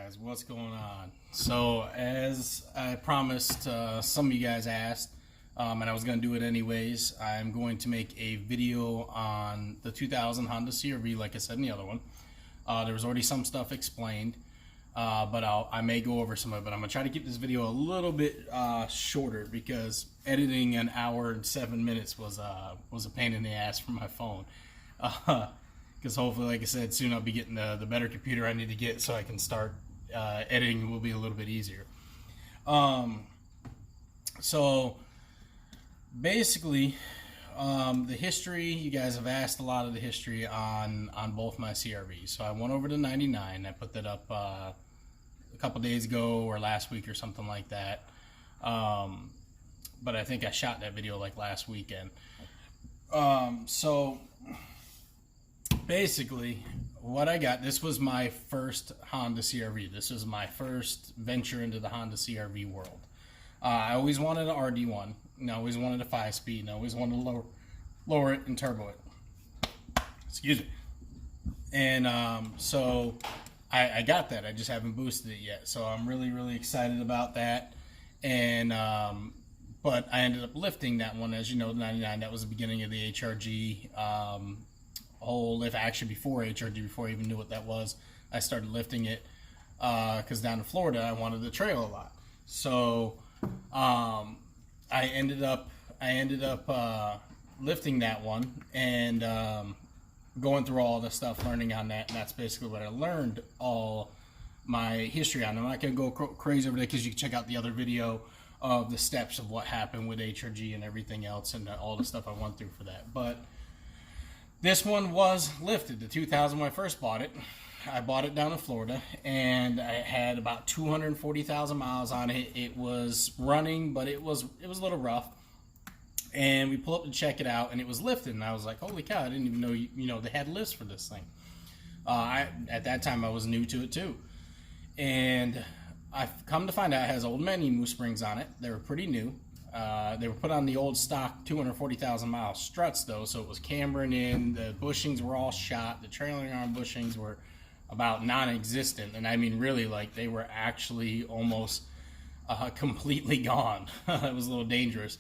guys, what's going on? So as I promised, some of you guys asked, and I was going to do it anyways. I'm going to make a video on the 2000 Honda CRV, like I said in the other one. There was already some stuff explained, but I may go over some of it. But I'm going to try to keep this video a little bit shorter because editing an hour and 7 minutes was a pain in the ass for my phone. Because hopefully, like I said, soon I'll be getting the better computer I need to get so I can start editing. Will be a little bit easier. So basically, the history, you guys have asked a lot of the history on both my CRVs. So I went over to 99. I put that up a couple days ago or last week or something like that. But I think I shot that video like last weekend. So basically, what I got, this was my first Honda CRV. This was my first venture into the Honda CRV world. I always wanted an RD1, and I always wanted a 5-speed, and I always wanted to lower it and turbo it. Excuse me. And so I got that. I just haven't boosted it yet. So I'm really, really excited about that. And but I ended up lifting that one, as you know, the 99. That was the beginning of the HRG whole lift. Actually, before HRG, before I even knew what that was, I started lifting it because down in Florida I wanted to trail a lot. So I ended up lifting that one and going through all the stuff, learning on that, and that's basically what I learned all my history on. I'm not going to go crazy over there because you can check out the other video of the steps of what happened with HRG and everything else and all the stuff I went through for that. But this one was lifted. The 2000 when I first bought it, I bought it down in Florida, and I had about 240,000 miles on it. It was running, but it was a little rough. And we pulled up to check it out, and it was lifted. And I was like, "Holy cow! I didn't even know they had lifts for this thing." At that time, I was new to it too, and I've come to find out it has old Menu springs on it. They were pretty new. They were put on the old stock 240,000 mile struts though, so it was cambering in. The bushings were all shot. The trailing arm bushings were about non-existent, and I mean really, like, they were actually almost completely gone. It was a little dangerous.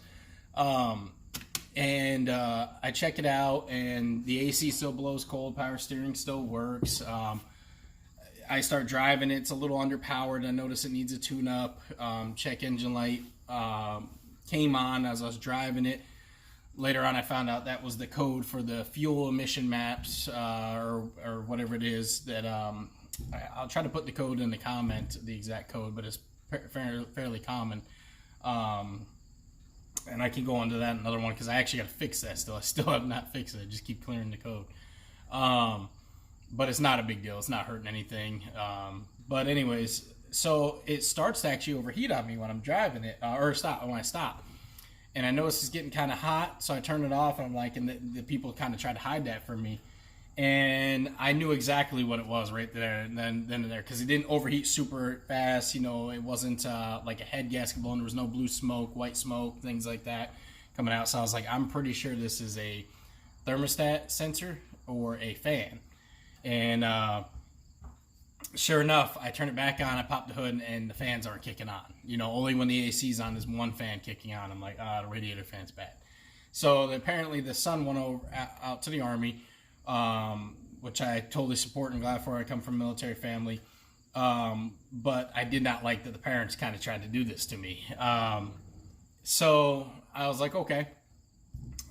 And I check it out, and the AC still blows cold. Power steering still works. I start driving it. It's a little underpowered. I notice it needs a tune-up. Check engine light came on as I was driving it. Later on, I found out that was the code for the fuel emission maps, or whatever it is. That I'll try to put the code in the comment, the exact code, but it's fairly common. And I can go into that another one because I actually got to fix that still. I still have not fixed it. I just keep clearing the code. But it's not a big deal. It's not hurting anything. But anyways, so it starts to actually overheat on me when I'm driving it, or when I stop. And I notice it's getting kind of hot, so I turn it off, and I'm like, and the people kind of try to hide that from me. And I knew exactly what it was right there and then and there, because it didn't overheat super fast. You know, it wasn't like a head gasket blowing. There was no blue smoke, white smoke, things like that coming out. So I was like, I'm pretty sure this is a thermostat sensor or a fan. And sure enough, I turn it back on, I pop the hood, and the fans aren't kicking on. You know, only when the AC's on is one fan kicking on. I'm like, the radiator fan's bad. So apparently the son went out to the Army, which I totally support and glad for. I come from a military family. But I did not like that the parents kind of tried to do this to me. So I was like, okay.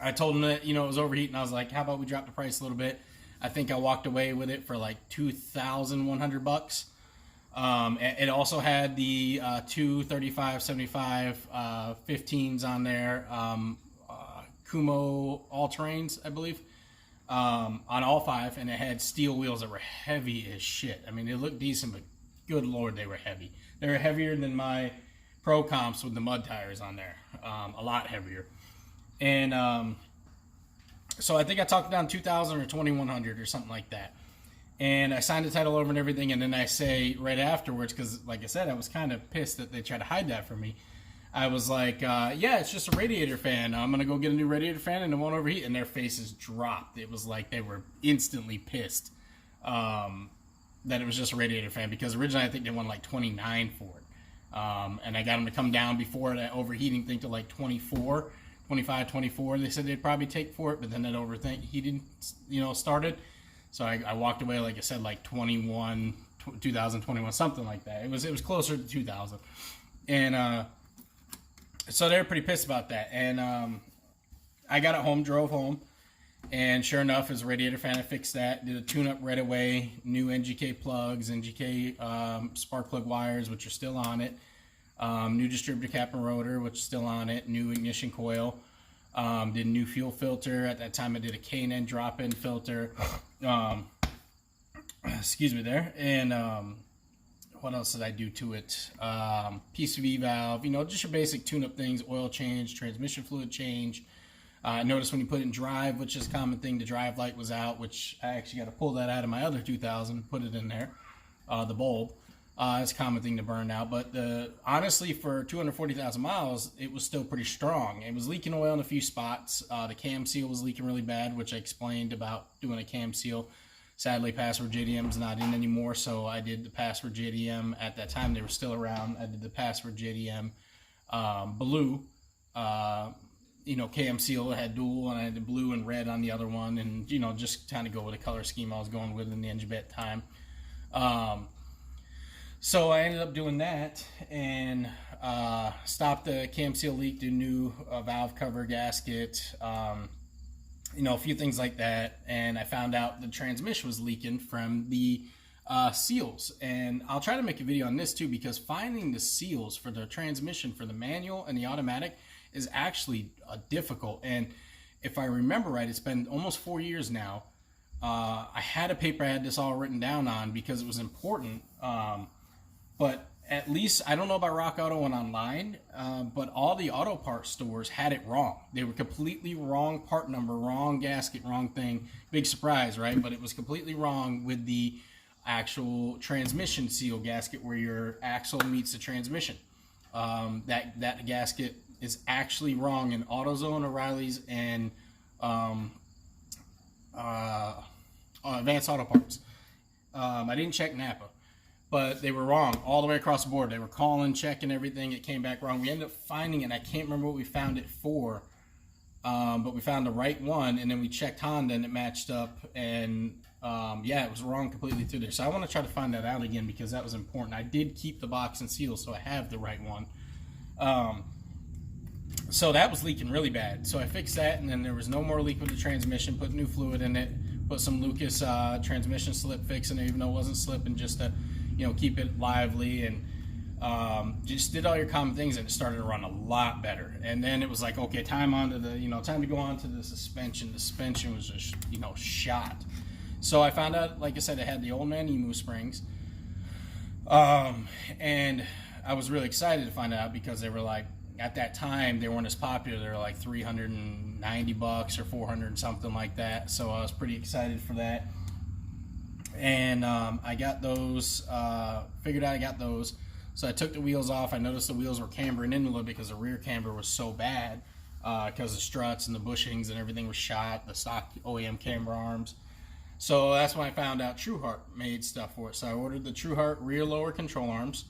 I told them that, it was overheating. I was like, how about we drop the price a little bit? I think I walked away with it for like $2,100. It also had the 235, 75, 15s on there. Kumo all-terrains, I believe, on all 5, and it had steel wheels that were heavy as shit. I mean, they looked decent, but good lord, they were heavy. They were heavier than my Pro Comps with the mud tires on there, a lot heavier. And so I think I talked down 2,000 or 2,100 or something like that. And I signed the title over and everything, and then I say right afterwards, because like I said, I was kind of pissed that they tried to hide that from me. I was like, yeah, it's just a radiator fan. I'm going to go get a new radiator fan and it won't overheat. And their faces dropped. It was like they were instantly pissed. that it was just a radiator fan, because originally I think they wanted like 29 for it. And I got them to come down before that overheating thing to like 24, 25, 24. They said they'd probably take for it, but then that overheating, started. So I walked away, like I said, like 2021, something like that. It was closer to 2000. And so they were pretty pissed about that. And I got it home, drove home, and sure enough, as a radiator fan, I fixed that. Did a tune-up right away. New NGK plugs, NGK spark plug wires, which are still on it. New distributor cap and rotor, which is still on it. New ignition coil. Did a new fuel filter. At that time, I did a K&N drop-in filter. Excuse me there. And what else did I do to it? PCV valve. Just your basic tune-up things. Oil change, transmission fluid change. I noticed when you put it in drive, which is a common thing, the drive light was out, which I actually got to pull that out of my other 2000, put it in there, the bulb. It's a common thing to burn out. But honestly, for 240,000 miles, it was still pretty strong. It was leaking oil in a few spots. The cam seal was leaking really bad, which I explained about doing a cam seal. Sadly, Password JDM's not in anymore, so I did the Password JDM. At that time, they were still around. I did the Password JDM blue. KM seal had dual, and I had the blue and red on the other one, and just kind of go with the color scheme I was going with in the engine bay at the time. So I ended up doing that and stopped the cam seal leak, do new valve cover gasket, a few things like that. And I found out the transmission was leaking from the seals. And I'll try to make a video on this too, because finding the seals for the transmission for the manual and the automatic is actually difficult. And if I remember right, it's been almost 4 years now. I had a paper I had this all written down on because it was important. But at least, I don't know about Rock Auto and online, but all the auto parts stores had it wrong. They were completely wrong part number, wrong gasket, wrong thing. Big surprise, right? But it was completely wrong with the actual transmission seal gasket where your axle meets the transmission. That gasket is actually wrong in AutoZone, O'Reilly's, and Advanced Auto Parts. I didn't check Napa, but they were wrong all the way across the board. They were calling, checking everything. It came back wrong. We ended up finding it. I can't remember what we found it for, but we found the right one, and then we checked Honda, and it matched up. And it was wrong completely through there. So I want to try to find that out again because that was important. I did keep the box and seal, so I have the right one. So that was leaking really bad. So I fixed that, and then there was no more leak with the transmission. Put new fluid in it. Put some Lucas transmission slip fix in there, even though it wasn't slipping, just to keep it lively, and just did all your common things, and it started to run a lot better. And then it was like, okay, time to go on to the suspension. The suspension was just shot. So I found out, like I said, it had the old man emu springs, and I was really excited to find out because they were like, at that time, they weren't as popular. They were like $390 or 400 and something like that. So I was pretty excited for that. And I got those, figured out I got those. So I took the wheels off. I noticed the wheels were cambering in a little bit because the rear camber was so bad because the struts and the bushings and everything was shot, the stock OEM camber arms. So that's when I found out Trueheart made stuff for it. So I ordered the Trueheart rear lower control arms.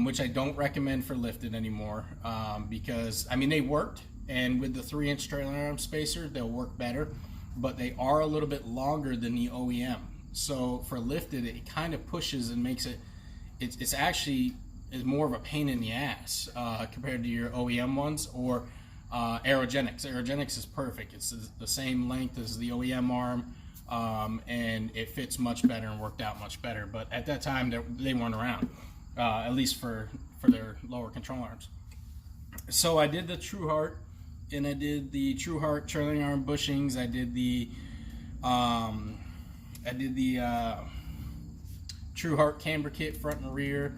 Which I don't recommend for Lifted anymore because, they worked, and with the 3-inch trailer arm spacer, they'll work better, but they are a little bit longer than the OEM. So for Lifted, it kind of pushes and makes it's actually is more of a pain in the ass compared to your OEM ones or Aerogenics. Aerogenics is perfect. It's the same length as the OEM arm, and it fits much better and worked out much better. But at that time, they weren't around. At least for their lower control arms. So I did the Trueheart, and I did the Trueheart trailing arm bushings. I did the Trueheart camber kit front and rear.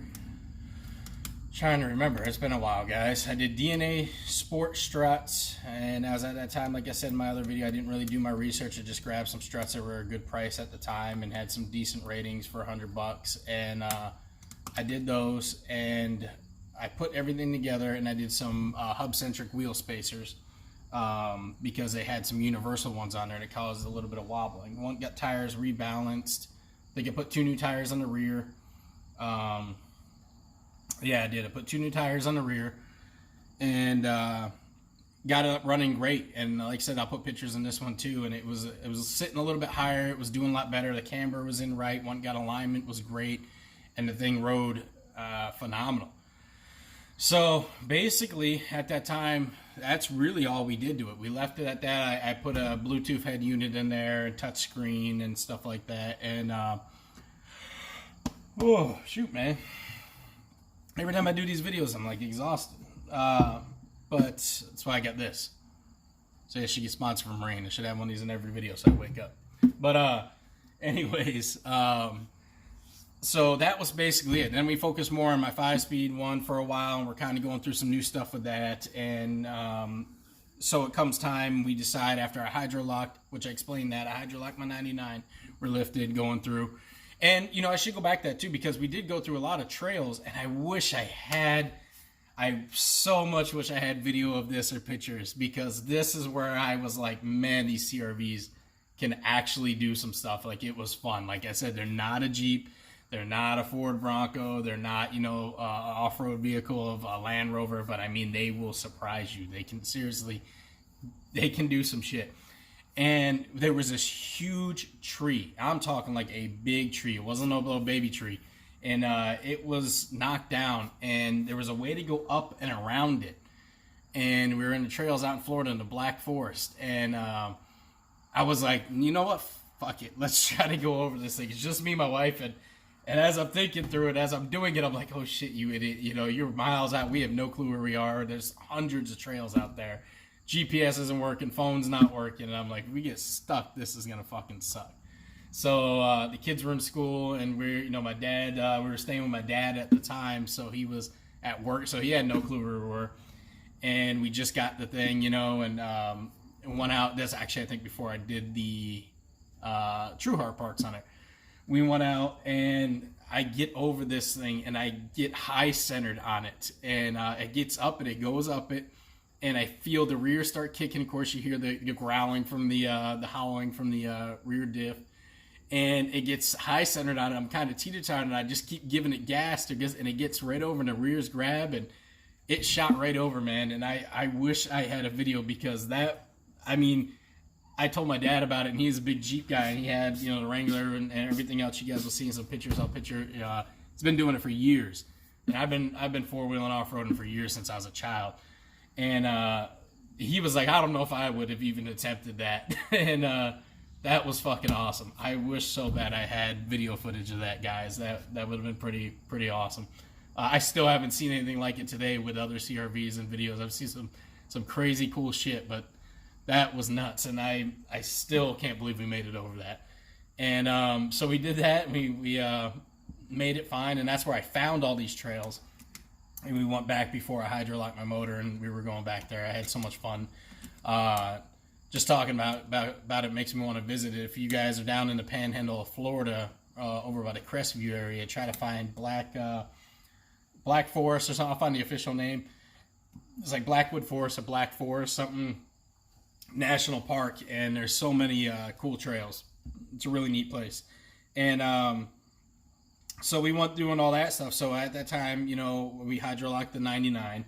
Trying to remember, it's been a while, guys. I did DNA sport struts, and as at that time, like I said in my other video, I didn't really do my research. I just grabbed some struts that were a good price at the time and had some decent ratings for $100, and I did those, and I put everything together, and I did some hub-centric wheel spacers because they had some universal ones on there that caused a little bit of wobbling. One got tires rebalanced, think I put 2 new tires on the rear. Yeah, I did. I put 2 new tires on the rear, and got it up running great. And like I said, I'll put pictures in this one too. And it was sitting a little bit higher. It was doing a lot better. The camber was in right. One got alignment was great, and the thing rode phenomenal. So basically, at that time, that's really all we did to it. We left it at that. I put a Bluetooth head unit in there, a touch screen, and stuff like that. And oh shoot, man! Every time I do these videos, I'm like exhausted. But that's why I got this. So I should get sponsored from Rain. I should have one of these in every video so I wake up. But anyways, so that was basically it. Then we focused more on my 5-speed one for a while, and we're kind of going through some new stuff with that. And so it comes time, we decide after I hydro-locked, which I explained that, I hydro-locked my 99. We're lifted, going through. And, you know, I should go back to that too, because we did go through a lot of trails, and I wish I had... I so much wish I had video of this or pictures, because this is where I was like, man, these CRVs can actually do some stuff. Like, it was fun. Like I said, they're not a Jeep. They're not a Ford Bronco. They're not, you know, an off-road vehicle of a Land Rover. But, I mean, they will surprise you. They can seriously, they can do some shit. And there was this huge tree. I'm talking like a big tree. It wasn't a little baby tree. And it was knocked down, and there was a way to go up and around it. And we were in the trails out in Florida in the Black Forest. And I was like, you know what? Fuck it. Let's try to go over this thing. It's just me and my wife. And as I'm thinking through it, as I'm doing it, I'm like, oh, shit, you idiot. You know, you're miles out. We have no clue where we are. There's hundreds of trails out there. GPS isn't working. Phone's not working. And I'm like, if we get stuck, this is going to fucking suck. So the kids were in school, and my dad, we were staying with my dad at the time, so he was at work, so he had no clue where we were. And we just got the thing, you know, and went out. That's actually, I think, before I did the Trueheart parts on it. We went out, and I get over this thing, and I get high centered on it, and it gets up, and it goes up it, and I feel the rear start kicking. Of course, you hear the growling from the howling from the rear diff. And it gets high centered on it. I'm kind of teeter-tottering, and I just keep giving it gas, and it gets right over, and the rear's grab, and it shot right over, man. And I wish I had a video, because that, I mean, I told my dad about it, and he's a big Jeep guy, and he had, you know, the Wrangler and everything else. You guys will see in some pictures. I'll picture. He's been doing it for years, and I've been four-wheeling off-roading for years since I was a child. And he was like, I don't know if I would have even attempted that. And that was fucking awesome. I wish so bad I had video footage of that, guys. That would have been pretty awesome. I still haven't seen anything like it today with other CRVs and videos. I've seen some crazy cool shit, but that was nuts, and I still can't believe we made it over that. And so we did that. We made it fine, and that's where I found all these trails. And we went back before I hydro-locked my motor, and we were going back there. I had so much fun. Just talking about it makes me want to visit it. If you guys are down in the Panhandle of Florida, over by the Crestview area, try to find Black Forest or something. I'll find the official name. It's like Blackwood Forest or Black Forest, something national park, and there's so many cool trails. It's a really neat place. And so we went doing all that stuff. So at that time, you know, we hydro-locked the 99,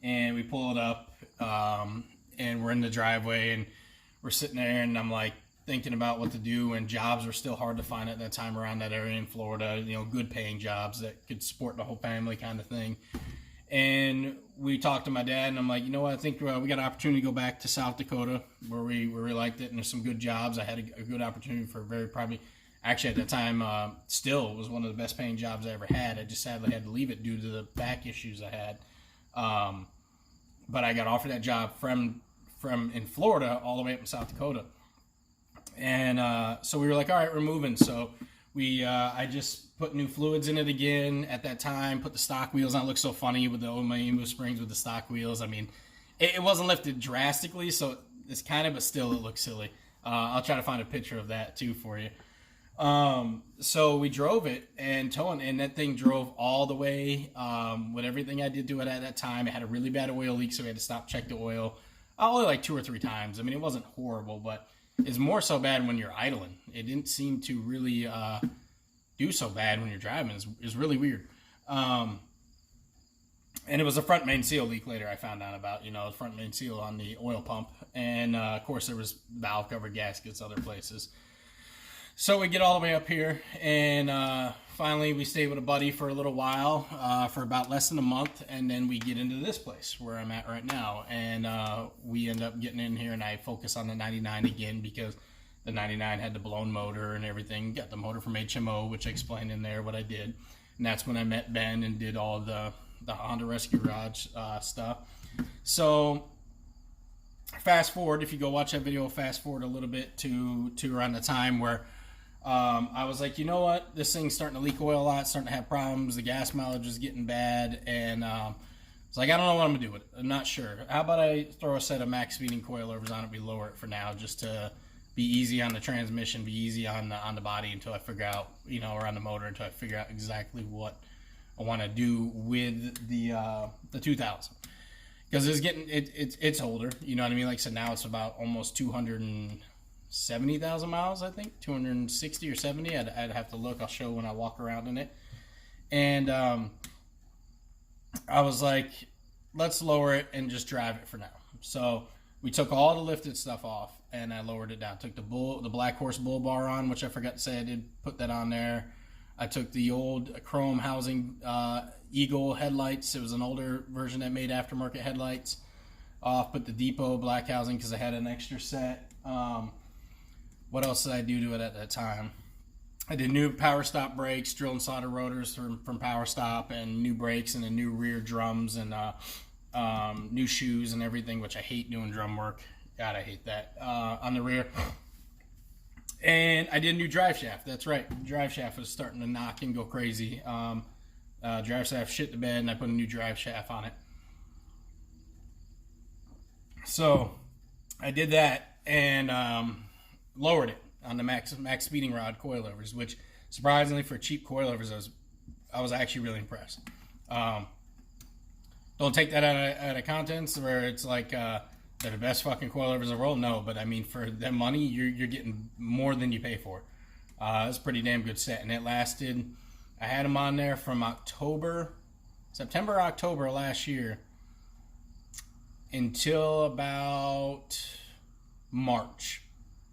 and we pull it up, and we're in the driveway, and we're sitting there, and I'm like thinking about what to do, and jobs were still hard to find at that time around that area in Florida, you know, good paying jobs that could support the whole family kind of thing. And we talked to my dad, and I'm like, you know what, I think we got an opportunity to go back to South Dakota where we liked it, and there's some good jobs. I had a good opportunity for actually at that time, still was one of the best paying jobs I ever had. I just sadly had to leave it due to the back issues I had. But I got offered that job from in Florida all the way up in South Dakota. And so we were like, all right, we're moving. So I just put new fluids in it again at that time, put the stock wheels on. It looked so funny with the Omaima springs with the stock wheels. I mean, it wasn't lifted drastically, so it's kind of, but still it looks silly. I'll try to find a picture of that too for you. So we drove it and towing, and that thing drove all the way, with everything I did to it at that time. It had a really bad oil leak, so we had to stop, check the oil, only like 2 or 3 times. I mean, it wasn't horrible, but it's more so bad when you're idling. It didn't seem to really, do so bad when you're driving is really weird. And it was a front main seal leak later I found out about, the front main seal on the oil pump. And, of course, there was valve cover gaskets other places. So we get all the way up here, and finally we stay with a buddy for a little while, for about less than a month, and then we get into this place where I'm at right now. And we end up getting in here, and I focus on the 99 again because the 99 had the blown motor and everything. Got the motor from HMO, which I explained in there what I did. And that's when I met Ben and did all the Honda Rescue Garage stuff. So fast forward, if you go watch that video, fast forward a little bit to around the time where I was like, you know what, this thing's starting to leak oil a lot, starting to have problems, the gas mileage is getting bad, and it's like, I don't know what I'm gonna do with it. I'm not sure. How about I throw a set of max speeding coilovers on it, we lower it for now, just to be easy on the transmission, be easy on the body until I figure out, or on the motor, until I figure out exactly what I want to do with the 2000, because it's older, you know what I mean? Like I said, now it's about almost 270,000 miles, I think 260 or 70. I'd have to look. I'll show when I walk around in it. And I was like, let's lower it and just drive it for now. So we took all the lifted stuff off and I lowered it down. Took the Black Horse bull bar on, which I forgot to say I did put that on there. I took the old chrome housing Eagle headlights. It was an older version that made aftermarket headlights off. Put the Depot black housing because I had an extra set. What else did I do to it at that time? I did new power stop brakes, drill and solder rotors from Power Stop, and new brakes and the new rear drums and new shoes and everything, which I hate doing drum work. God, I hate that on the rear. And I did a new drive shaft. That's right. The drive shaft was starting to knock and go crazy. Drive shaft shit the bed, and I put a new drive shaft on it. So I did that and lowered it on the max speeding rod coilovers, which surprisingly for cheap coilovers, I was actually really impressed. Don't take that out of context where it's like they're the best fucking coilovers in the world. No, but I mean, for that money, you're getting more than you pay for. It's a pretty damn good set, and it lasted. I had them on there from September, October last year until about March.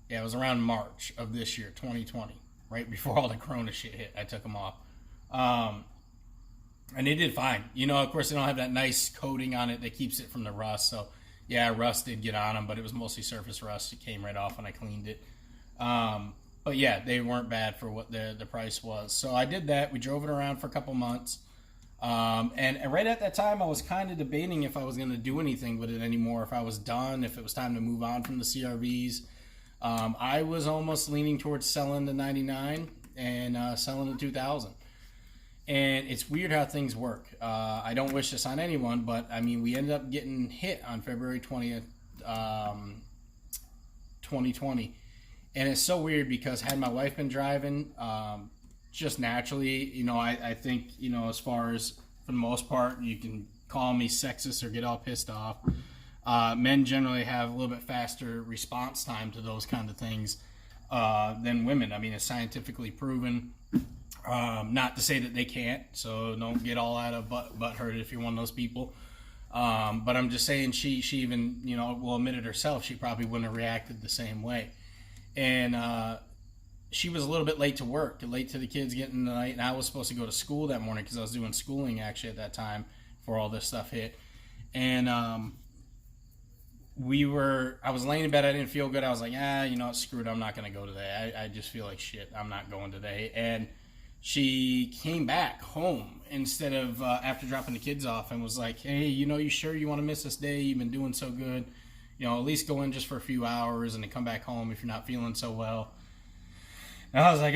Yeah, it was around March of this year, 2020, right before all the Corona shit hit. I took them off, and they did fine. Of course, they don't have that nice coating on it that keeps it from the rust. So, yeah, rust did get on them, but it was mostly surface rust. It came right off when I cleaned it. But yeah, they weren't bad for what the price was. So I did that. We drove it around for a couple months. And right at that time, I was kind of debating if I was going to do anything with it anymore, if I was done, if it was time to move on from the CRVs. I was almost leaning towards selling the 99 and selling the 2000. And it's weird how things work. I don't wish this on anyone, but I mean, we ended up getting hit on February 20th, 2020. And it's so weird because had my wife been driving, just naturally, I think, as far as for the most part, you can call me sexist or get all pissed off. Men generally have a little bit faster response time to those kind of things than women. I mean, it's scientifically proven. Not to say that they can't, so don't get all out of butt hurt if you're one of those people. But I'm just saying she even, will admit it herself, she probably wouldn't have reacted the same way. And she was a little bit late to work, late to the kids getting the night, and I was supposed to go to school that morning because I was doing schooling actually at that time before all this stuff hit. And I was laying in bed, I didn't feel good. I was like, screw it, I'm not going to go today. I just feel like shit, I'm not going today. And she came back home instead of after dropping the kids off and was like, hey, you sure you want to miss this day? You've been doing so good. At least go in just for a few hours and then come back home if you're not feeling so well. And I was like,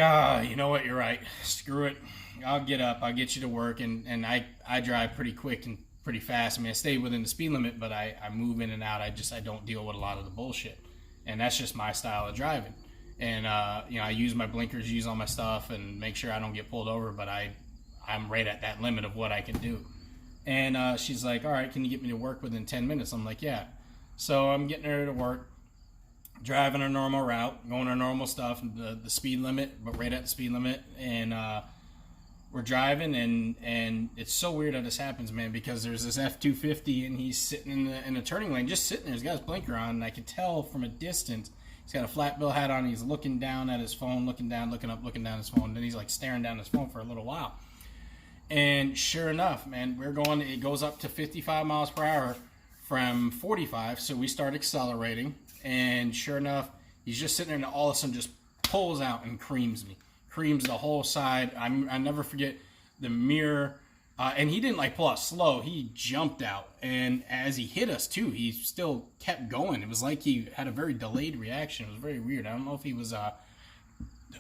you know what, you're right. Screw it. I'll get up. I'll get you to work. And I drive pretty quick and pretty fast. I mean, I stay within the speed limit, but I move in and out. I don't deal with a lot of the bullshit. And that's just my style of driving. And, I use my blinkers, use all my stuff, and make sure I don't get pulled over. But I'm right at that limit of what I can do. And she's like, all right, can you get me to work within 10 minutes? I'm like, yeah. So I'm getting her to work. driving a normal route, going our normal stuff, the speed limit, but right at the speed limit, and we're driving, and it's so weird how this happens, man, because there's this F-250, and he's sitting in the turning lane, just sitting there. He's got his blinker on, and I can tell from a distance, he's got a flat bill hat on, he's looking down at his phone, looking down, looking up, looking down his phone, and then he's like staring down his phone for a little while. And sure enough, man, it goes up to 55 miles per hour from 45, so we start accelerating, and sure enough, he's just sitting there, and all of a sudden just pulls out and creams me. Creams the whole side. I never forget the mirror, and he didn't like pull out slow. He jumped out, and as he hit us too, he still kept going. It was like he had a very delayed reaction. It was very weird. I don't know if he was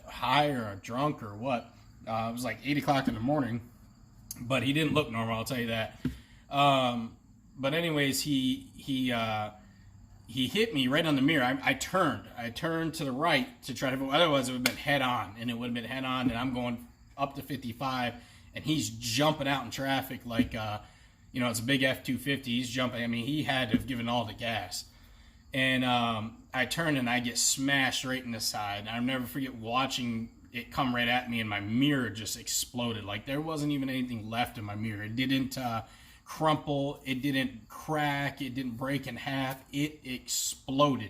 high or drunk or what. It was like 8 o'clock in the morning, but he didn't look normal, I'll tell you that. But anyways, he hit me right on the mirror. I turned to the right to try to, otherwise it would have been head on, and I'm going up to 55, and he's jumping out in traffic like, it's a big F-250. He's jumping. I mean, he had to have given all the gas. And I turn, and I get smashed right in the side. I'll never forget watching it come right at me, and my mirror just exploded. Like, there wasn't even anything left in my mirror. It didn't crumple, it didn't crack, it didn't break in half. It exploded.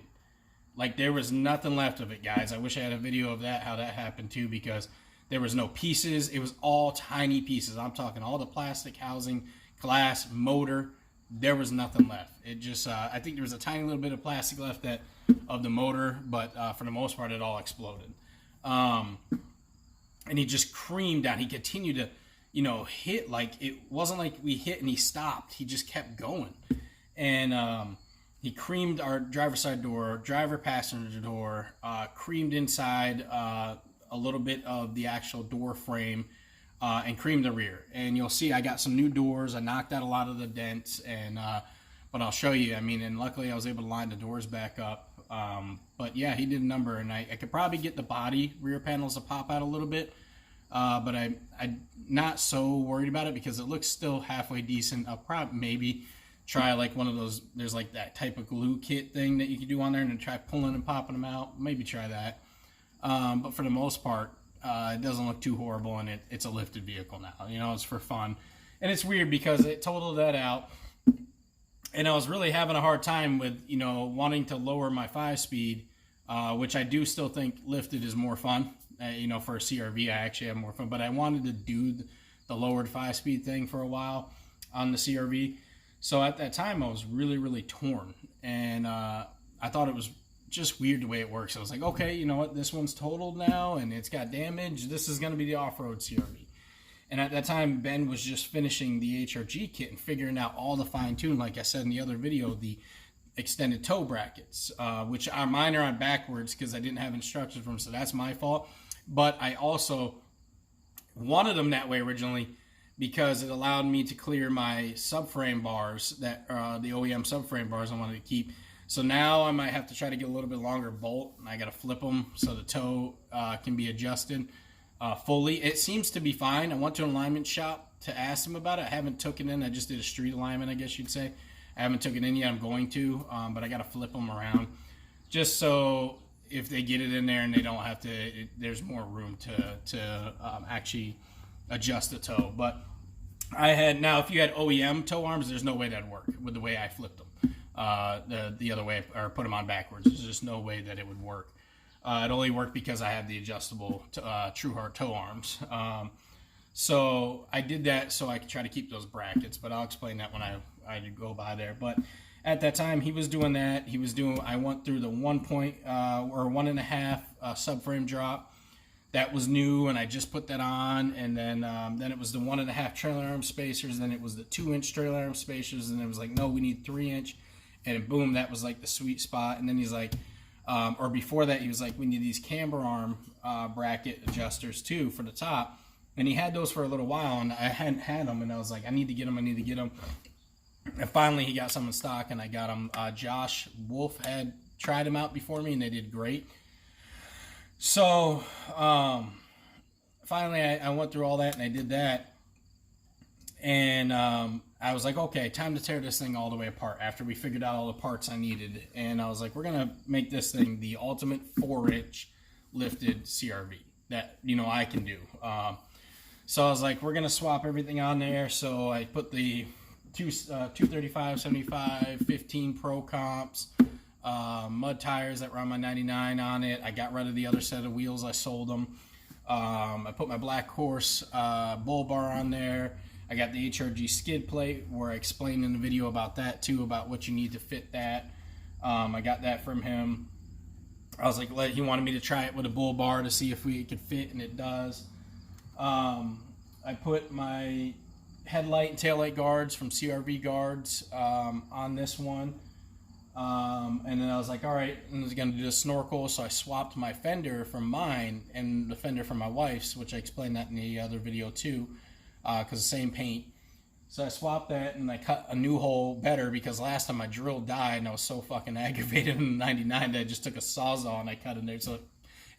Like, there was nothing left of it, guys. I wish I had a video of that, how that happened too, because there was no pieces. It was all tiny pieces. I'm talking all the plastic housing, glass, motor. There was nothing left. It just, I think there was a tiny little bit of plastic left of the motor, but for the most part, it all exploded. And he just creamed down. He continued to, hit. Like, it wasn't like we hit and he stopped. He just kept going. And he creamed our driver's side door, driver passenger door, creamed inside a little bit of the actual door frame, and creamed the rear. And you'll see I got some new doors. I knocked out a lot of the dents, and but I'll show you. I mean, and luckily I was able to line the doors back up. But yeah, he did a number, and I could probably get the body rear panels to pop out a little bit. But I'm not so worried about it because it looks still halfway decent. I'll probably maybe try like one of those, there's like that type of glue kit thing that you can do on there, and then try pulling and popping them out. Maybe try that. But for the most part, it doesn't look too horrible, and it's a lifted vehicle now. It's for fun. And it's weird because it totaled that out, and I was really having a hard time with, wanting to lower my 5-speed, which I do still think lifted is more fun. For a CRV, I actually have more fun, but I wanted to do the lowered 5-speed thing for a while on the CRV. So at that time, I was really, really torn, and I thought it was just weird the way it works. I was like, okay, you know what? This one's totaled now, and it's got damage. This is going to be the off-road CRV. And at that time, Ben was just finishing the HRG kit and figuring out all the fine-tune, like I said in the other video, the extended toe brackets, which are mine are on backwards because I didn't have instructions from them, so that's my fault. But I also wanted them that way originally because it allowed me to clear my subframe bars, that the OEM subframe bars I wanted to keep. So now I might have to try to get a little bit longer bolt, and I got to flip them so the toe can be adjusted fully. It seems to be fine. I went to an alignment shop to ask them about it. I haven't took it in. I just did a street alignment, I guess you'd say. I haven't took it in yet. I'm going to, but I got to flip them around just so if they get it in there and they don't have to, there's more room to actually adjust the toe. But now if you had OEM toe arms, there's no way that'd work with the way I flipped them. The other way, or put them on backwards, there's just no way that it would work. It only worked because I have the adjustable Trueheart toe arms. So I did that so I could try to keep those brackets, but I'll explain that when I go by there. But at that time, he was doing that. I went through the 1.5 subframe drop. That was new, and I just put that on. And then it was the 1.5 trailer arm spacers. Then it was the 2-inch trailer arm spacers. And it was like, no, we need 3-inch. And boom, that was like the sweet spot. And then he's like, or before that, he was like, we need these camber arm bracket adjusters too for the top. And he had those for a little while, and I hadn't had them. And I was like, I need to get them. And finally, he got some in stock, and I got them. Josh Wolf had tried them out before me, and they did great. So finally, I went through all that, and I did that. And I was like, okay, time to tear this thing all the way apart after we figured out all the parts I needed. And I was like, we're going to make this thing the ultimate 4-inch lifted CRV that, you know, I can do. So I was like, we're going to swap everything on there. So I put the 235, 75, 15 Pro comps, mud tires that run my 99 on it. I got rid of the other set of wheels. I sold them. I put my Black Horse bull bar on there. I got the HRG skid plate where I explained in the video about that too, about what you need to fit that. I got that from him. I was like, he wanted me to try it with a bull bar to see if it could fit, and it does. I put my headlight and taillight guards from CRV Guards on this one. And then I was like, all right, I was going to do a snorkel, so I swapped my fender from mine and the fender from my wife's, which I explained that in the other video too, because the same paint. So I swapped that, and I cut a new hole better because last time my drill died, and I was so fucking aggravated in the 99 that I just took a Sawzall and I cut in there. So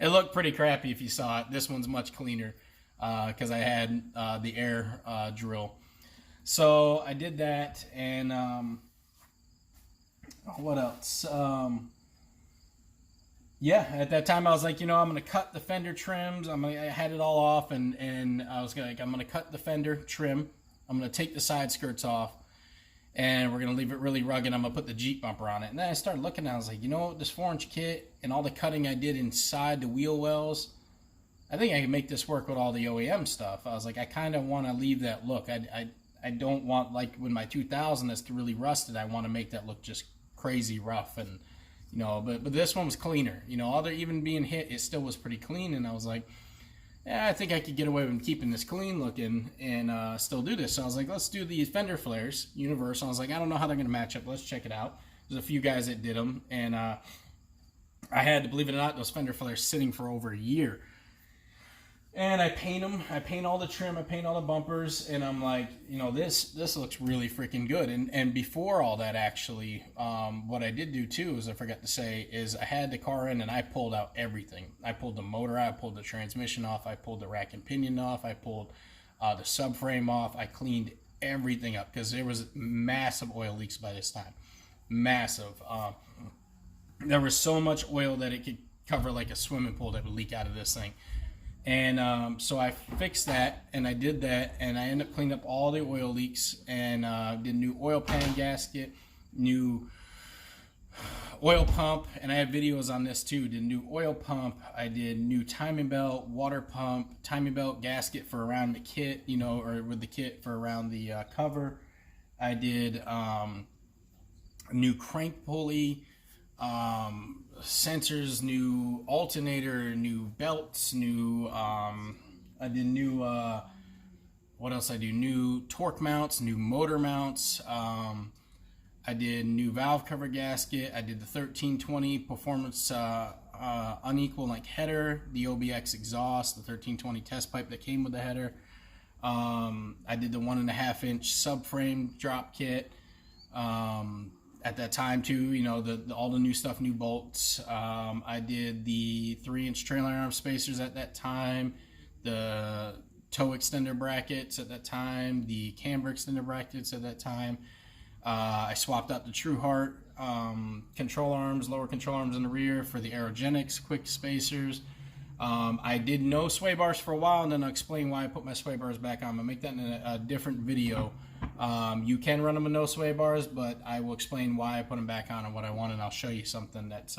it looked pretty crappy if you saw it. This one's much cleaner because I had the air drill. So I did that, and what else? Yeah, at that time I was like, you know, I'm gonna cut the fender trims. I had it all off, and I was like, I'm gonna cut the fender trim. I'm gonna take the side skirts off, and we're gonna leave it really rugged. I'm gonna put the Jeep bumper on it. And then I started looking, and I was like, you know, this 4-inch kit and all the cutting I did inside the wheel wells, I think I can make this work with all the OEM stuff. I was like, I kind of want to leave that look. I don't want, like with my 2000 that's really rusted, I want to make that look just crazy rough, and you know, but this one was cleaner. You know, other even being hit, it still was pretty clean, and I was like, yeah, I think I could get away with keeping this clean looking and still do this. So I was like, let's do these fender flares, universal. I was like, I don't know how they're going to match up. Let's check it out. There's a few guys that did them, and I had, believe it or not, those fender flares sitting for over a year. And I paint them. I paint all the trim. I paint all the bumpers. And I'm like, you know, this looks really freaking good. And before all that, actually, what I did do too, is I forgot to say, is I had the car in and I pulled out everything. I pulled the motor out. I pulled the transmission off. I pulled the rack and pinion off. I pulled the subframe off. I cleaned everything up because there was massive oil leaks by this time. Massive. There was so much oil that it could cover like a swimming pool that would leak out of this thing. And so I fixed that, and I did that, and I ended up cleaning up all the oil leaks, and did new oil pan gasket, new oil pump, and I have videos on this too. Did new oil pump. I did new timing belt, water pump, timing belt gasket for around the kit, you know, or with the kit for around the cover. I did new crank pulley, sensors, new alternator, new belts, new I did new what else I do, new torque mounts, new motor mounts. I did new valve cover gasket. I did the 1320 performance unequal like header, the OBX exhaust, the 1320 test pipe that came with the header. I did the 1.5-inch subframe drop kit. At that time too, you know, all the new stuff, new bolts. I did the 3-inch trailer arm spacers at that time, the toe extender brackets at that time, the camber extender brackets at that time. I swapped out the Trueheart control arms, lower control arms in the rear for the Aerogenics quick spacers. I did no sway bars for a while, and then I'll explain why I put my sway bars back on. I'll make that in a different video. You can run them with no sway bars, but I will explain why I put them back on and what I want, and I'll show you something that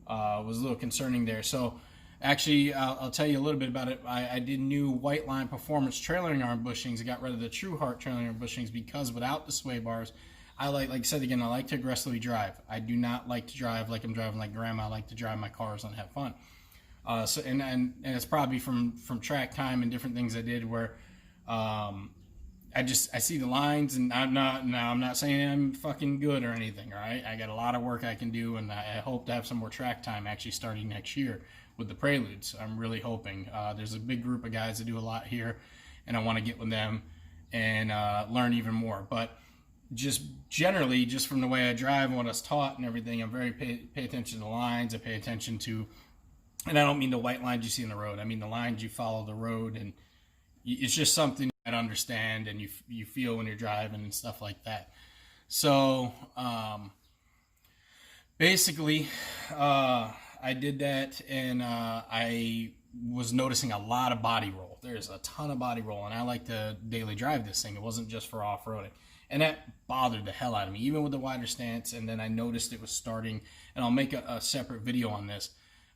was a little concerning there. So actually, I'll tell you a little bit about it. I did new white line performance trailering arm bushings. I got rid of the Trueheart trailering arm bushings because without the sway bars, like I said again, I like to aggressively drive. I do not like to drive like I'm driving like grandma. I like to drive my cars and have fun. So and it's probably from track time and different things I did where I see the lines, and I'm not saying I'm fucking good or anything, all right? I got a lot of work I can do, and I hope to have some more track time actually starting next year with the Preludes. I'm really hoping. There's a big group of guys that do a lot here, and I want to get with them and learn even more. But just generally, just from the way I drive and what I was taught and everything, I'm very pay attention to the lines. I pay attention to, and I don't mean the white lines you see in the road. I mean the lines you follow the road, and it's just something understand, and you feel when you're driving and stuff like that. So basically, I did that, and I was noticing a lot of body roll. There's a ton of body roll, and I like to daily drive this thing. It wasn't just for off-roading, and that bothered the hell out of me, even with the wider stance. And then I noticed it was starting, and I'll make a separate video on this.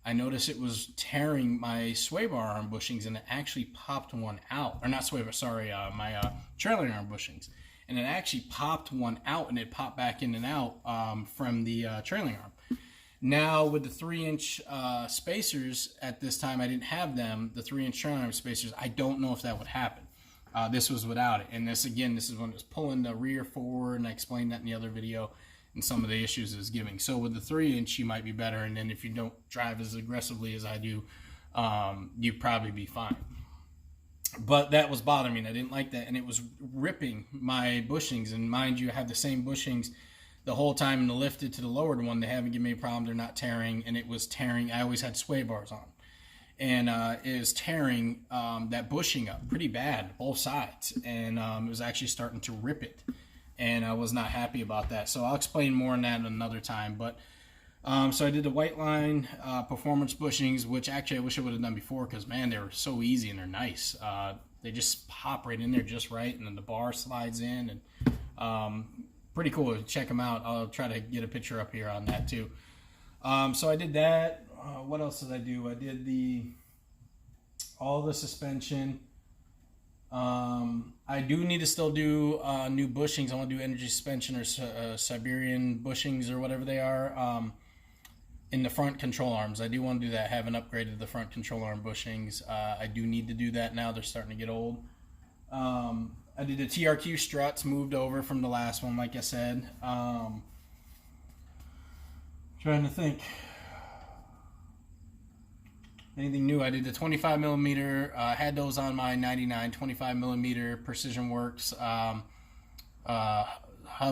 I noticed it was tearing my sway bar arm bushings, and it actually popped one out. Or not sway bar, sorry, my trailer arm bushings. And it actually popped one out, and it popped back in and out from the trailing arm. Now, with the 3-inch spacers, at this time, I didn't have them, the 3-inch trailing arm spacers. I don't know if that would happen. This was without it. And this, again, this is when it was pulling the rear forward, and I explained that in the other video, and some of the issues it was giving. So with the 3-inch, you might be better, and then if you don't drive as aggressively as I do, you'd probably be fine. But that was bothering me, and I didn't like that, and it was ripping my bushings. And mind you, I have the same bushings the whole time in the lifted to the lowered one. They haven't given me a problem. They're not tearing, and it was tearing. I always had sway bars on, and it was tearing that bushing up pretty bad, both sides, and it was actually starting to rip it, and I was not happy about that. So I'll explain more on that another time. But so I did the white line performance bushings, which actually I wish I would have done before, because man, they were so easy and they're nice. They just pop right in there just right, and then the bar slides in, and pretty cool. Check them out. I'll try to get a picture up here on that too. So I did that. What else did I do? I did all the suspension. I do need to still do new bushings. I want to do energy suspension or Siberian bushings or whatever they are in the front control arms. I do want to do that. I haven't upgraded the front control arm bushings. I do need to do that now. They're starting to get old. I did the Trq Struts, moved over from the last one, like I said. Trying to think. Anything new? I did the 25 millimeter. Had those on my 99 25 millimeter Precision Works hub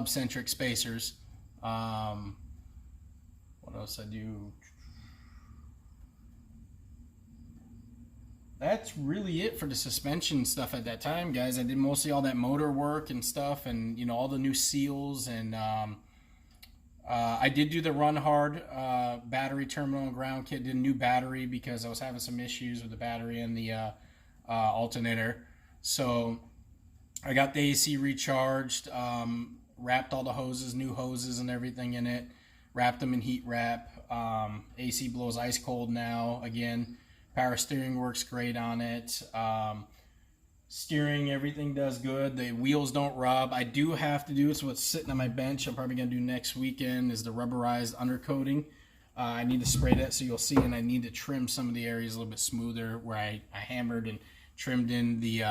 centric spacers. What else I do? That's really it for the suspension stuff at that time, guys. I did mostly all that motor work and stuff, and you know, all the new seals, and I did do the Run Hard battery terminal and ground kit. Did a new battery because I was having some issues with the battery and the alternator. So I got the AC recharged, wrapped all the hoses, new hoses and everything in it, wrapped them in heat wrap. AC blows ice cold now again. Power steering works great on it. Steering, everything does good. The wheels don't rub. I do have to do, it's what's sitting on my bench. I'm probably going to do next weekend is the rubberized undercoating. I need to spray that so you'll see, and I need to trim some of the areas a little bit smoother where I hammered and trimmed in the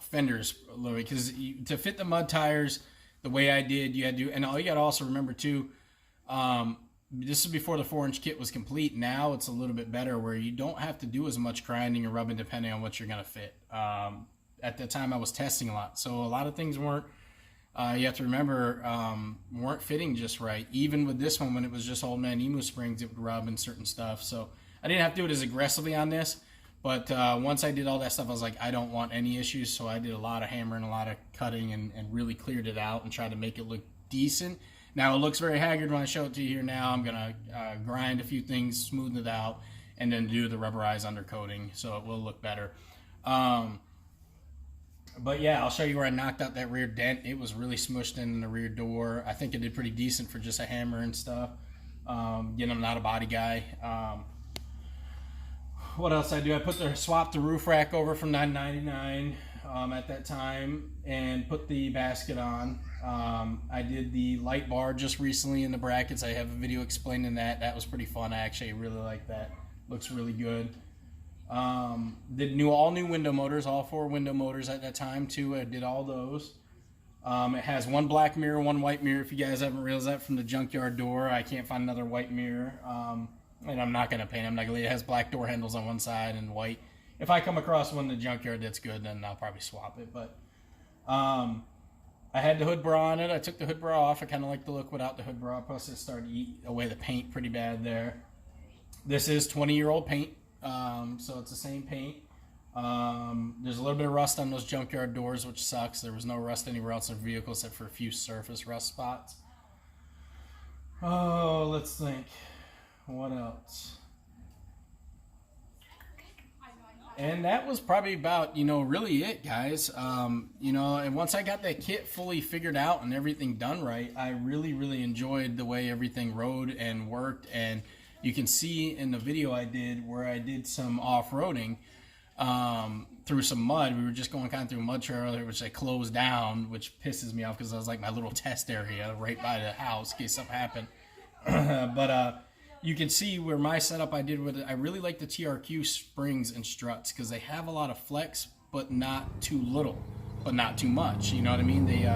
fenders a little bit, because to fit the mud tires the way I did, you had to, and all you got to also remember too, this is before the 4-inch kit was complete. Now it's a little bit better where you don't have to do as much grinding or rubbing depending on what you're going to fit. At the time I was testing a lot, so a lot of things weren't, you have to remember, weren't fitting just right. Even with this one, when it was just old man emu springs, it would rub and certain stuff. So I didn't have to do it as aggressively on this, but once I did all that stuff, I was like, I don't want any issues. So I did a lot of hammering, a lot of cutting, and really cleared it out and tried to make it look decent. Now, it looks very haggard when I show it to you here now. I'm going to grind a few things, smoothen it out, and then do the rubberized undercoating so it will look better. But yeah, I'll show you where I knocked out that rear dent. It was really smushed in the rear door. I think it did pretty decent for just a hammer and stuff. Again, I'm not a body guy. What else I do? I swapped the roof rack over from $9.99 at that time and put the basket on. I did the light bar just recently in the brackets. I have a video explaining that. That was pretty fun. I actually really like that. Looks really good. Did all new window motors, all 4 window motors at that time too. I did all those. It has one black mirror, one white mirror. If you guys haven't realized that from the junkyard door, I can't find another white mirror. And I'm not going to paint. I'm not going to. It has black door handles on one side and white. If I come across one in the junkyard that's good, then I'll probably swap it. But I had the hood bra on it. I took the hood bra off. I kind of like the look without the hood bra. Plus, it started to eat away the paint pretty bad there. This is 20-year-old paint, so it's the same paint. There's a little bit of rust on those junkyard doors, which sucks. There was no rust anywhere else in the vehicle except for a few surface rust spots. Oh, let's think. What else? And that was probably about, really it, guys. And once I got that kit fully figured out and everything done right, I really, really enjoyed the way everything rode and worked. And you can see in the video I did where I did some off-roading through some mud. We were just going kind of through a mud trail earlier, which I closed down, which pisses me off because I was like my little test area right by the house in case something happened. But you can see where my setup I did with it. I really like the Trq springs and struts because they have a lot of flex, but not too little, but not too much. You know what I mean? They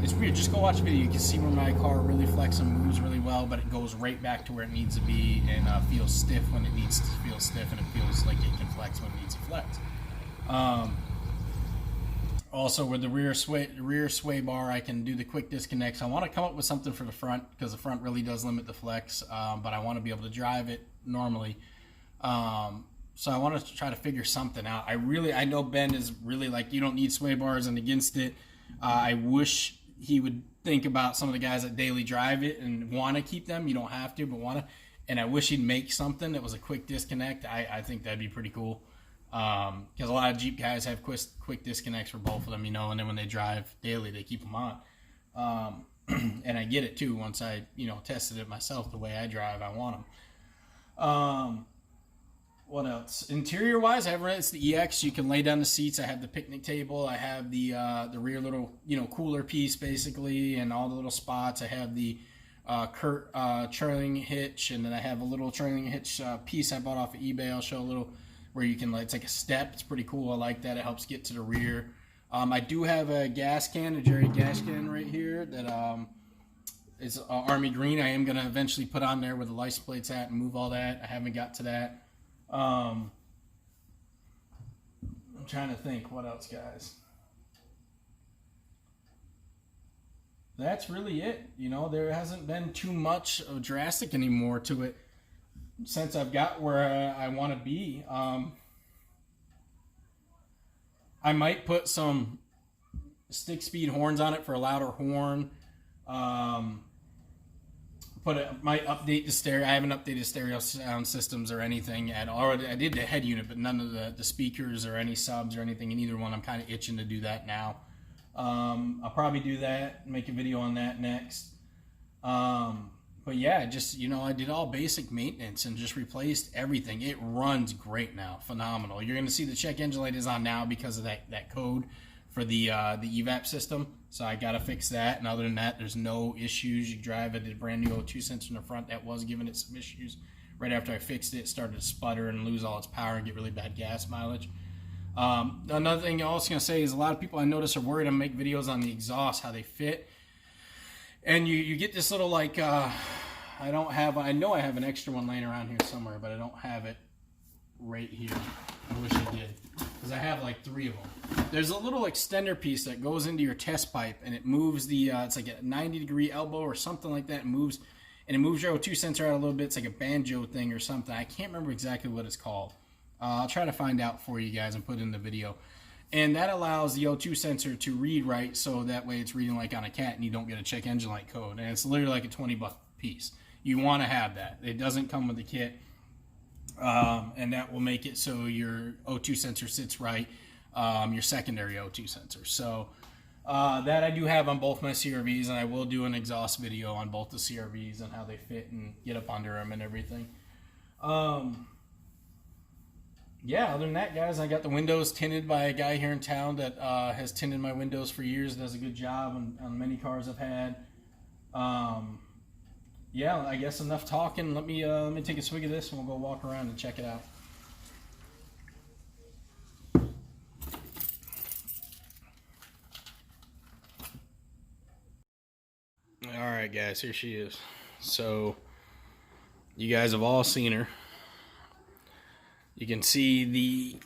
it's weird. Just go watch the video. You can see where my car really flexes and moves really well, but it goes right back to where it needs to be and feels stiff when it needs to feel stiff, and it feels like it can flex when it needs to flex. Also, with the rear sway bar, I can do the quick disconnects. I want to come up with something for the front because the front really does limit the flex, but I want to be able to drive it normally. So I want to try to figure something out. I know Ben is really like, you don't need sway bars and against it. I wish he would think about some of the guys that daily drive it and want to keep them. You don't have to, but want to. And I wish he'd make something that was a quick disconnect. I think that'd be pretty cool. Because a lot of Jeep guys have quick disconnects for both of them, and then when they drive daily, they keep them on. And I get it too. Once I, tested it myself, the way I drive, I want them. What else? Interior wise, I have it's the EX. You can lay down the seats. I have the picnic table. I have the rear little, cooler piece basically, and all the little spots. I have the trailing hitch, and then I have a little trailing hitch piece I bought off of eBay. I'll show a little where you can, it's like a step. It's pretty cool. I like that. It helps get to the rear. I do have a gas can, a Jerry gas can right here that is Army Green. I am going to eventually put on there where the license plate's at and move all that. I haven't got to that. I'm trying to think what else, guys. That's really it. There hasn't been too much of drastic anymore to it since I've got where I want to be. I might put some stick speed horns on it for a louder horn. Might update the stereo. I haven't updated stereo sound systems or anything at all. I did the head unit, but none of the speakers or any subs or anything in either one. I'm kind of itching to do that now. I'll probably do that, make a video on that next. But yeah, just, I did all basic maintenance and just replaced everything. It runs great now. Phenomenal. You're going to see the check engine light is on now because of that code for the evap system. So I got to fix that. And other than that, there's no issues. You drive it, a brand new O2 sensor in the front that was giving it some issues. Right after I fixed it, it started to sputter and lose all its power and get really bad gas mileage. Another thing I was going to say is a lot of people I notice are worried I make videos on the exhaust, how they fit. And you get this little I know I have an extra one laying around here somewhere, but I don't have it right here. I wish I did, because I have like 3 of them. There's a little extender piece that goes into your test pipe, and it moves the, it's like a 90-degree elbow or something like that. It moves your O2 sensor out a little bit. It's like a banjo thing or something. I can't remember exactly what it's called. I'll try to find out for you guys and put it in the video. And that allows the O2 sensor to read right, so that way it's reading like on a cat and you don't get a check engine light code. And it's literally like a $20 piece. You want to have that. It doesn't come with the kit. And that will make it so your O2 sensor sits right, your secondary O2 sensor. So that I do have on both my CRVs, and I will do an exhaust video on both the CRVs and how they fit and get up under them and everything. Yeah, other than that, guys, I got the windows tinted by a guy here in town that has tinted my windows for years. Does a good job on many cars I've had. Yeah, I guess enough talking. Let me take a swig of this and we'll go walk around and check it out. All right, guys, here she is. So you guys have all seen her. You can see the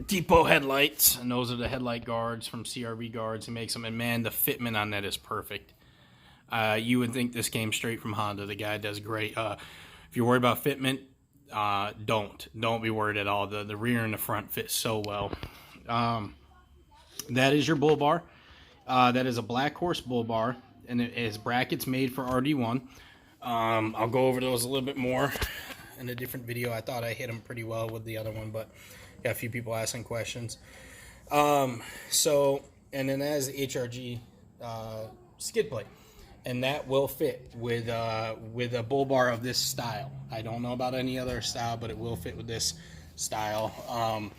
depot headlights, and those are the Headlight Guards from CRV Guards. He makes them, and man, the fitment on that is perfect. You would think this came straight from Honda. The guy does great. If you're worried about fitment, don't be worried at all. The rear and the front fit so well. That is your bull bar. That is a Black Horse bull bar, and it has brackets made for RD1. I'll go over those a little bit more in a different video. I thought I hit them pretty well with the other one, but got a few people asking questions. So, and then that is the HRG skid plate, and that will fit with a bull bar of this style. I don't know about any other style, but it will fit with this style.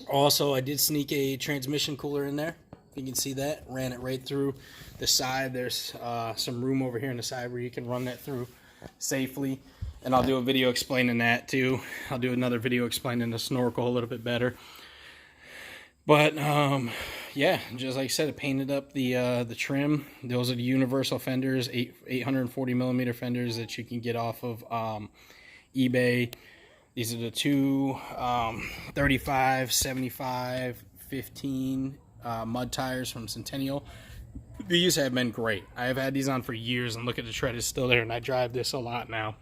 Also, I did sneak a transmission cooler in there. You can see that. Ran it right through the side. There's some room over here on the side where you can run that through safely. And I'll do a video explaining that too. I'll do another video explaining the snorkel a little bit better. But yeah, just like I said, I painted up the trim. Those are the universal fenders, 840 millimeter fenders that you can get off of eBay. These are the two 35, 75, 15 mud tires from Centennial. These have been great. I have had these on for years, and look at the tread is still there, and I drive this a lot now.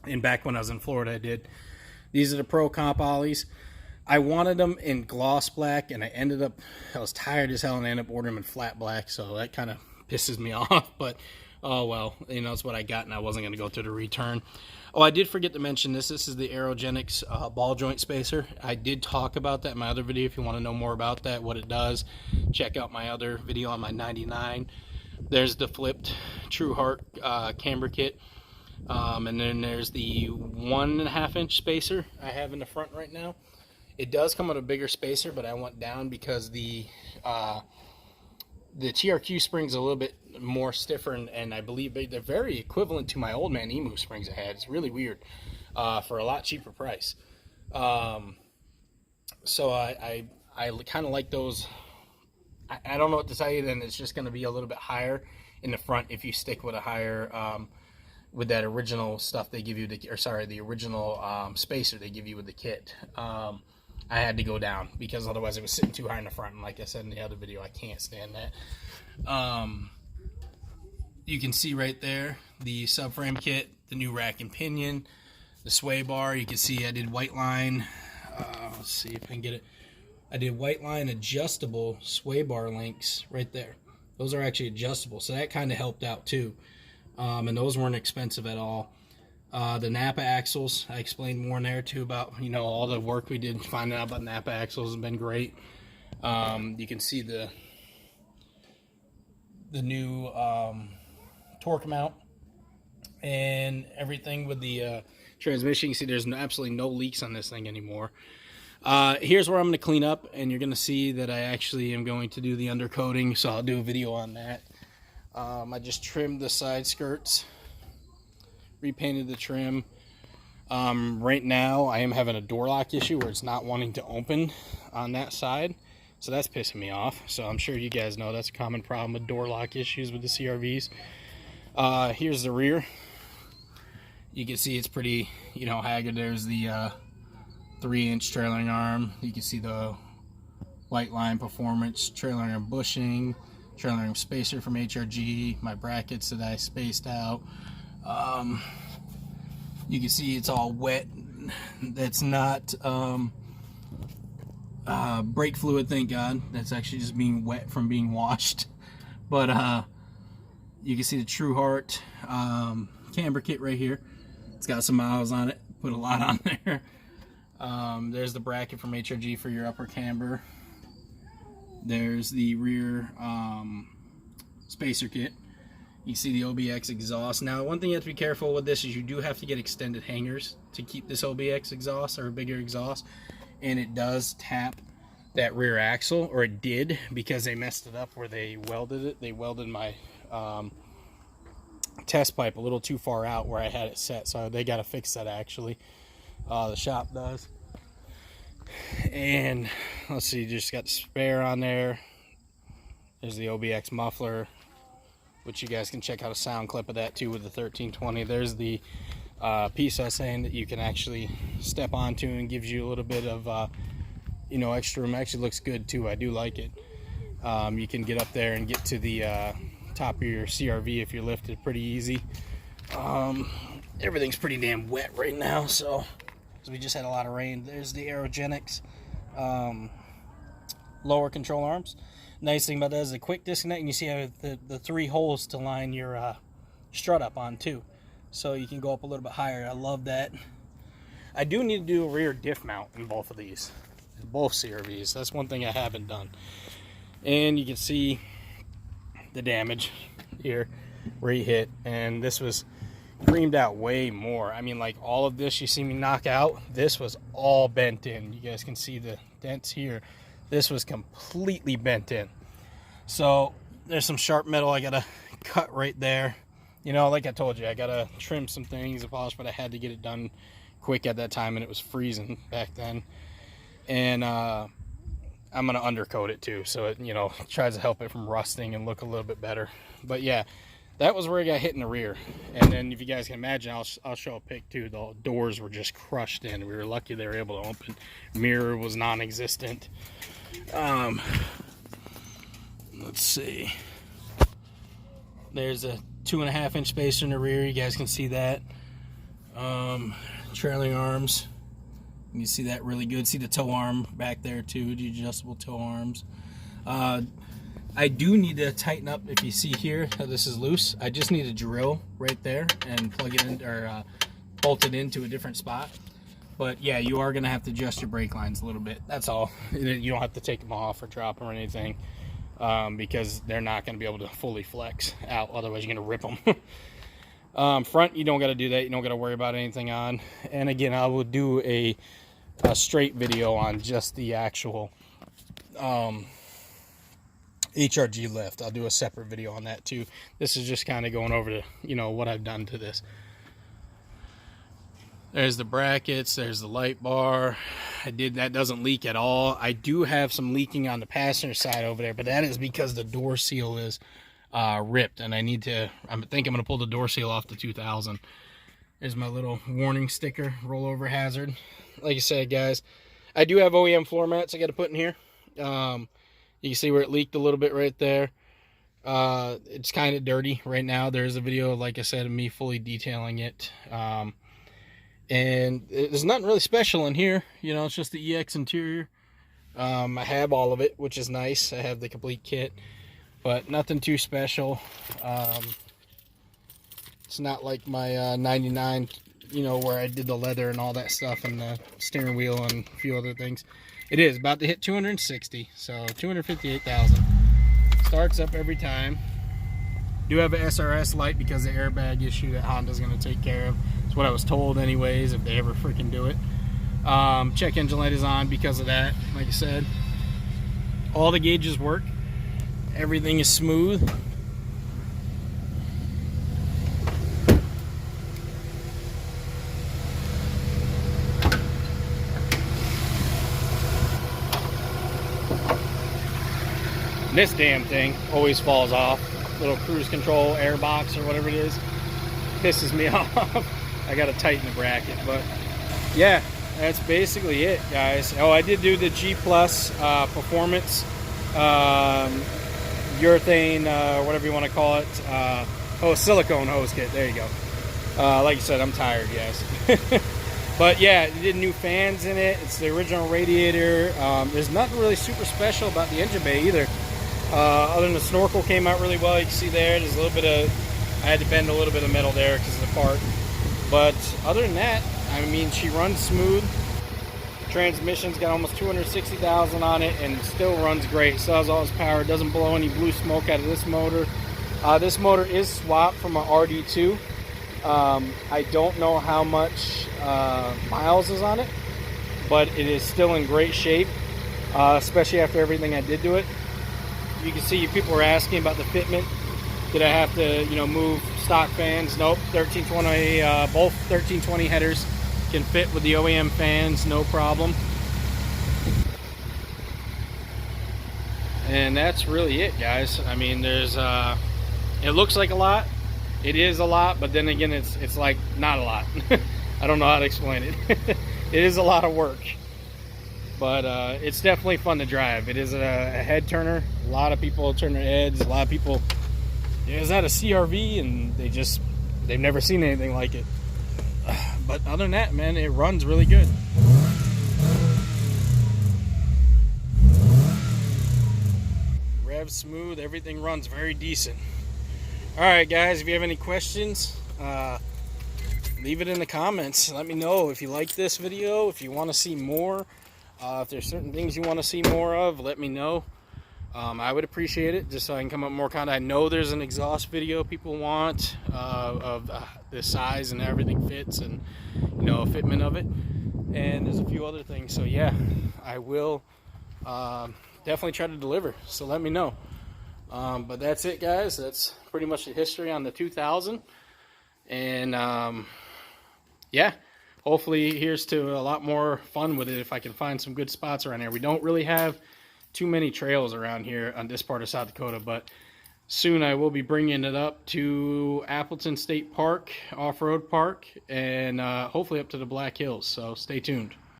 And back when I was in Florida, I did. These are the Pro Comp ollies. I wanted them in gloss black, and I was tired as hell, and I ended up ordering them in flat black, so that kind of pisses me off, but oh well, you know, it's what I got, and I wasn't going to go through the return. Oh, I did forget to mention this. This is the Aerogenics ball joint spacer. I did talk about that in my other video. If you want to know more about that, what it does, check out my other video on my 99. There's the flipped Trueheart camber kit. And then there's the 1.5 inch spacer I have in the front right now. It does come with a bigger spacer, but I went down because the TRQ springs are a little bit more stiffer, and I believe they're very equivalent to my old man Emu springs I had. It's really weird for a lot cheaper price. So I kind of like those. I don't know what to tell you. Then it's just going to be a little bit higher in the front if you stick with a higher with that original stuff they give you, the original spacer they give you with the kit. I had to go down because otherwise it was sitting too high in the front, and like I said in the other video, I can't stand that. You can see right there the subframe kit, the new rack and pinion, the sway bar. You can see I did white line. Let's see if I can get it. I did white line adjustable sway bar links right there. Those are actually adjustable, so that kind of helped out too. And those weren't expensive at all. The Napa axles, I explained more in there too about, you know, all the work we did finding out about Napa axles has been great. You can see the new torque mount and everything with the transmission. You can see there's absolutely no leaks on this thing anymore. Here's where I'm going to clean up, and you're going to see that I actually am going to do the undercoating, so I'll do a video on that. I just trimmed the side skirts, repainted the trim. Right now I am having a door lock issue where it's not wanting to open on that side, so that's pissing me off. So I'm sure you guys know that's a common problem with door lock issues with the CRVs. Here's the rear. You can see it's pretty, you know, haggard. There's the 3-inch trailering arm. You can see the white line performance trailering arm bushing, trailering arm spacer from HRG, my brackets that I spaced out. You can see it's all wet. That's not brake fluid, thank God. That's actually just being wet from being washed. But you can see the Trueheart camber kit right here. It's got some miles on it. Put a lot on there. There's the bracket from HRG for your upper camber. There's the rear spacer kit. You see the OBX exhaust. Now, one thing you have to be careful with this is you do have to get extended hangers to keep this OBX exhaust, or a bigger exhaust, and it does tap that rear axle, or it did, because they messed it up where they welded it. They welded my test pipe a little too far out where I had it set, so they got to fix that actually. The shop does. And let's see, just got the spare on there. There's the OBX muffler, which you guys can check out a sound clip of that too with the 1320. There's the piece I was saying that you can actually step onto and gives you a little bit of you know, extra room. Actually looks good too. I do like it. You can get up there and get to the top of your CRV if you're lifted pretty easy. everything's pretty damn wet right now, so we just had a lot of rain. There's the Aerogenics lower control arms. Nice thing about that is a quick disconnect, and you see how the 3 holes to line your strut up on too, so you can go up a little bit higher. I love that. I do need to do a rear diff mount in both of these, both CRVs. That's one thing I haven't done. And you can see the damage here where he hit, and this was creamed out way more. I mean, like, all of this you see me knock out, this was all bent in. You guys can see the dents here. This was completely bent in. So there's some sharp metal I gotta cut right there. You know, like I told you, I gotta trim some things and polish, but I had to get it done quick at that time, and it was freezing back then. And I'm gonna undercoat it too, so it, you know, tries to help it from rusting and look a little bit better. But yeah, that was where I got hit in the rear. And then, if you guys can imagine, I'll show a pic too. The doors were just crushed in. We were lucky they were able to open. Mirror was non-existent. Let's see. There's a 2.5-inch spacer in the rear. You guys can see that. Trailing arms. You can see that really good. See the toe arm back there too, the adjustable toe arms. I do need to tighten up. If you see here how this is loose, I just need a drill right there and plug it in, or bolt it into a different spot. But yeah, you are going to have to adjust your brake lines a little bit. That's all. You don't have to take them off or drop them or anything, because they're not going to be able to fully flex out. Otherwise, you're going to rip them. Front, you don't got to do that. You don't got to worry about anything on. And again, I will do a straight video on just the actual HRG lift. I'll do a separate video on that too. This is just kind of going over to, you know, what I've done to this. There's the brackets, there's the light bar. That doesn't leak at all. I do have some leaking on the passenger side over there, but that is because the door seal is ripped, and I think I'm going to pull the door seal off the 2000. There's my little warning sticker, rollover hazard. Like I said, guys, I do have OEM floor mats I got to put in here. You can see where it leaked a little bit right there. It's kind of dirty right now. There's a video, like I said, of me fully detailing it. And there's nothing really special in here. You know, it's just the EX interior. I have all of it, which is nice. I have the complete kit, but nothing too special. It's not like my 99, you know, where I did the leather and all that stuff and the steering wheel and a few other things. It is about to hit 260, so 258,000. Starts up every time. Do have an SRS light because of the airbag issue that Honda's going to take care of. It's what I was told anyways, if they ever freaking do it. Check engine light is on because of that. Like I said, all the gauges work. Everything is smooth. This damn thing always falls off. Little cruise control air box or whatever it is. Pisses me off. I gotta tighten the bracket, but yeah, that's basically it, guys. Oh, I did do the G Plus Performance urethane, whatever you want to call it. Silicone hose kit. There you go. Like I said, I'm tired, guys. But yeah, it did new fans in it. It's the original radiator. There's nothing really super special about the engine bay either. Other than the snorkel came out really well. You can see there's a little bit of, I had to bend a little bit of metal there because of the part. But other than that, I mean, she runs smooth. Transmission's got almost 260,000 on it and still runs great. Still has all its power. Doesn't blow any blue smoke out of this motor. This motor is swapped from an RD2. I don't know how much miles is on it, but it is still in great shape, especially after everything I did to it. You can see people were asking about the fitment. Did I have to, you know, move stock fans? Nope. 1320, both 1320 headers can fit with the OEM fans, no problem. And that's really it, guys. I mean, there's, it looks like a lot. It is a lot, but then again, it's like not a lot. I don't know how to explain it. It is a lot of work. But it's definitely fun to drive. It is a head turner. A lot of people turn their heads. A lot of people, is that a CRV? And they've never seen anything like it. But other than that, man, it runs really good. Revs smooth, everything runs very decent. Alright guys, if you have any questions, leave it in the comments. Let me know if you like this video, if you want to see more. If there's certain things you want to see more of, let me know. I would appreciate it, just so I can come up with more content. I know there's an exhaust video people want of the size and everything fits, and you know, fitment of it. And there's a few other things. So yeah, I will definitely try to deliver. So let me know. But that's it, guys. That's pretty much the history on the 2000. And yeah, hopefully here's to a lot more fun with it if I can find some good spots around here. We don't really have too many trails around here on this part of South Dakota, but soon I will be bringing it up to Appleton State Park, off-road park, and hopefully up to the Black Hills. So stay tuned.